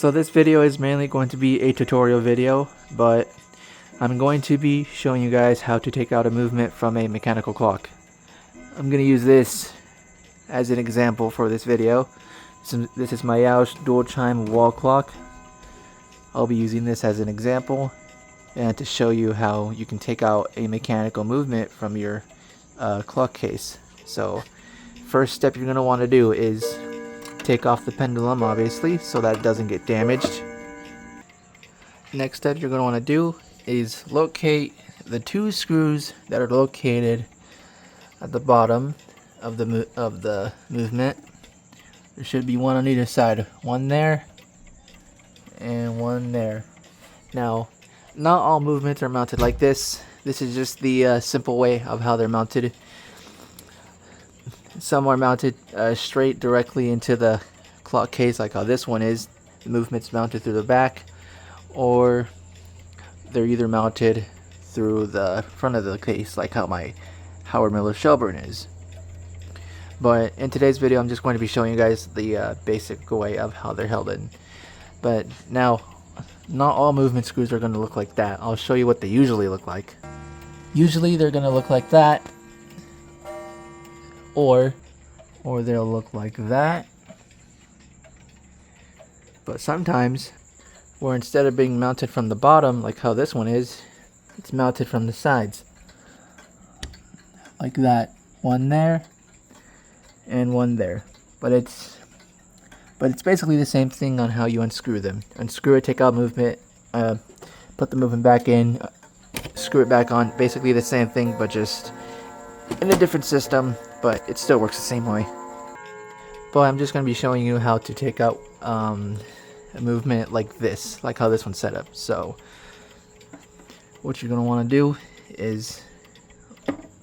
So this video is mainly going to be a tutorial video, but I'm going to be showing you guys how to take out a movement from a mechanical clock. I'm going to use this as an example for this video. This is my Yoush dual chime wall clock. I'll be using this as an example and to show you how you can take out a mechanical movement from your clock case. So first step you're going to want to do is take off the pendulum, obviously, so that it doesn't get damaged. Next step you're going to want to do is locate the two screws that are located at the bottom of the movement. There should be one on either side, one there and one there. Now, not all movements are mounted like this. This is just the simple way of how they're mounted. Some are mounted straight directly into the clock case, like how this one is. The movement's mounted through the back, or they're either mounted through the front of the case, like how my Howard Miller Shelburne is. But in today's video, I'm just going to be showing you guys the basic way of how they're held in. But now, not all movement screws are going to look like that. I'll show you what they usually look like. Usually they're going to look like that, or they'll look like that. But sometimes, where instead of being mounted from the bottom, like how this one is, it's mounted from the sides. Like that. One there, and one there. But it's basically the same thing on how you unscrew them. Unscrew it, take out movement, put the movement back in, screw it back on. Basically the same thing, but just in a different system, but it still works the same way. But I'm just going to be showing you how to take out a movement like this, like how this one's set up. So what you're going to want to do is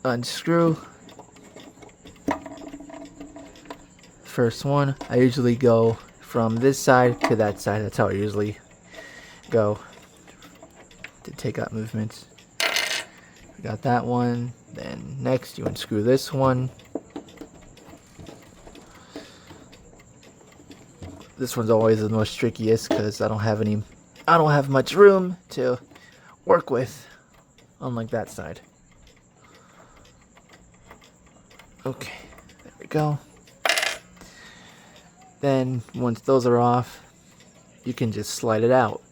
unscrew first one. I usually go from this side to that side. That's how I usually go to take out movements. We got that one. Then next you unscrew this one. This one's always the most trickiest because I don't have much room to work with, unlike that side. Okay, there we go. Then once those are off, you can just slide it out.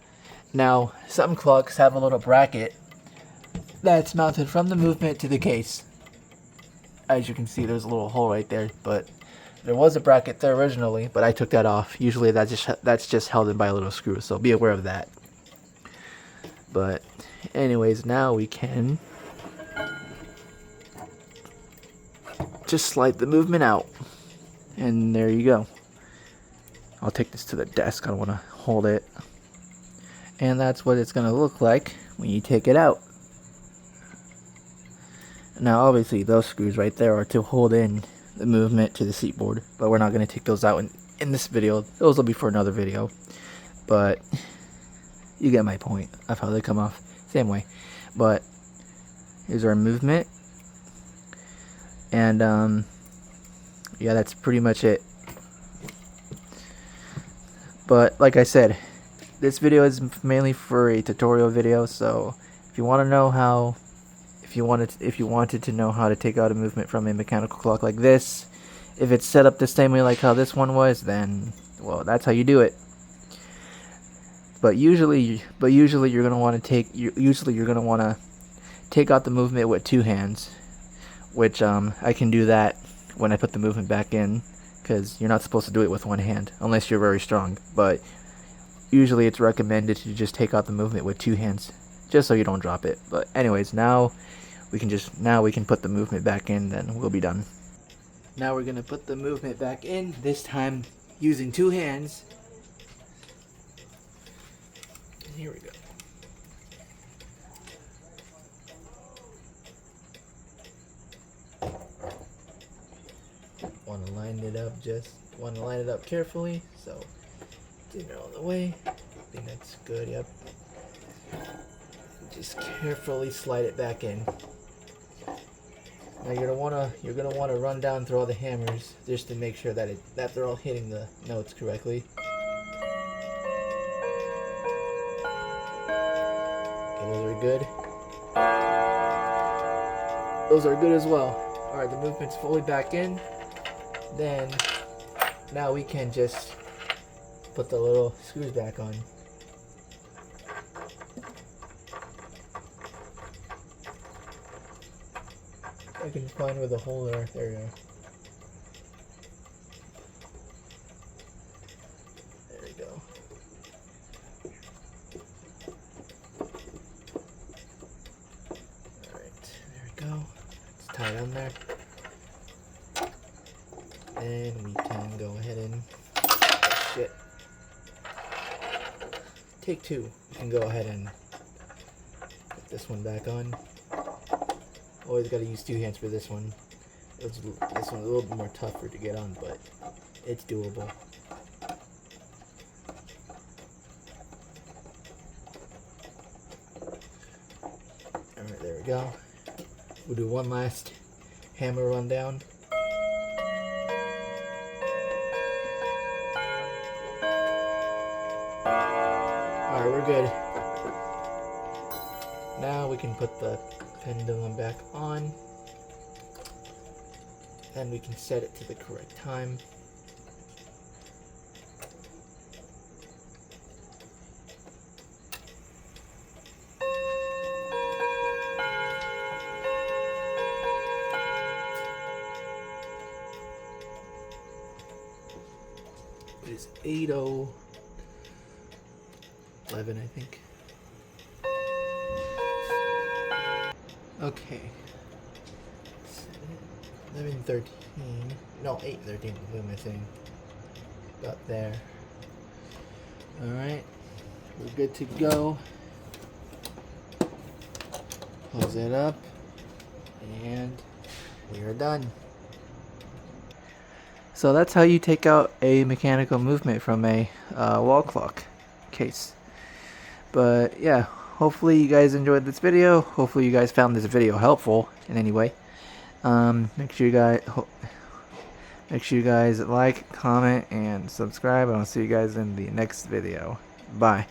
Now, some clocks have a little bracket that's mounted from the movement to the case. As you can see, there's a little hole right there, but there was a bracket there originally, but I took that off. Usually that's just held in by a little screw, so be aware of that. But anyways, now we can just slide the movement out. And there you go. I'll take this to the desk. I don't want to hold it. And that's what it's going to look like when you take it out. Now obviously those screws right there are to hold in the movement to the seat board, but we're not going to take those out in this video. Those will be for another video, but you get my point of how they come off. Same way. But here's our movement, and yeah, that's pretty much it. But like I said, this video is mainly for a tutorial video, so if you want to know how, if you wanted to know how to take out a movement from a mechanical clock like this, if it's set up the same way like how this one was, then well, that's how you do it. But usually you're gonna want to take out the movement with two hands, which I can do that when I put the movement back in, because you're not supposed to do it with one hand unless you're very strong. But usually it's recommended to just take out the movement with two hands, just so you don't drop it. But anyways, now we can put the movement back in, then we'll be done. Now we're gonna put the movement back in, this time using two hands. And here we go. Want to line it up carefully, so get it all the way. I think that's good. Yep. Just carefully slide it back in. Now you're gonna wanna run down through all the hammers just to make sure that they're all hitting the notes correctly. those are good. Those are good as well. Alright, the movement's fully back in. Then, now we can just put the little screws back on. I can find where the hole are. There we go. There we go. Alright, there we go. It's tied on there. And we can go ahead and shit. Take two. We can go ahead and put this one back on. Always got to use 2 hands for this one. This one's a little bit more tougher to get on, but it's doable. Alright, there we go. We'll do one last hammer run down. Alright, we're good. Now we can put the pendulum back on. And we can set it to the correct time. It is 8:11, I think. Okay. 11:13. No, 8:13. What am I saying? About there. Alright. We're good to go. Close it up. And we are done. So that's how you take out a mechanical movement from a wall clock case. But yeah, hopefully you guys enjoyed this video. Hopefully you guys found this video helpful in any way. Make sure you guys like, comment, and subscribe. And I'll see you guys in the next video. Bye.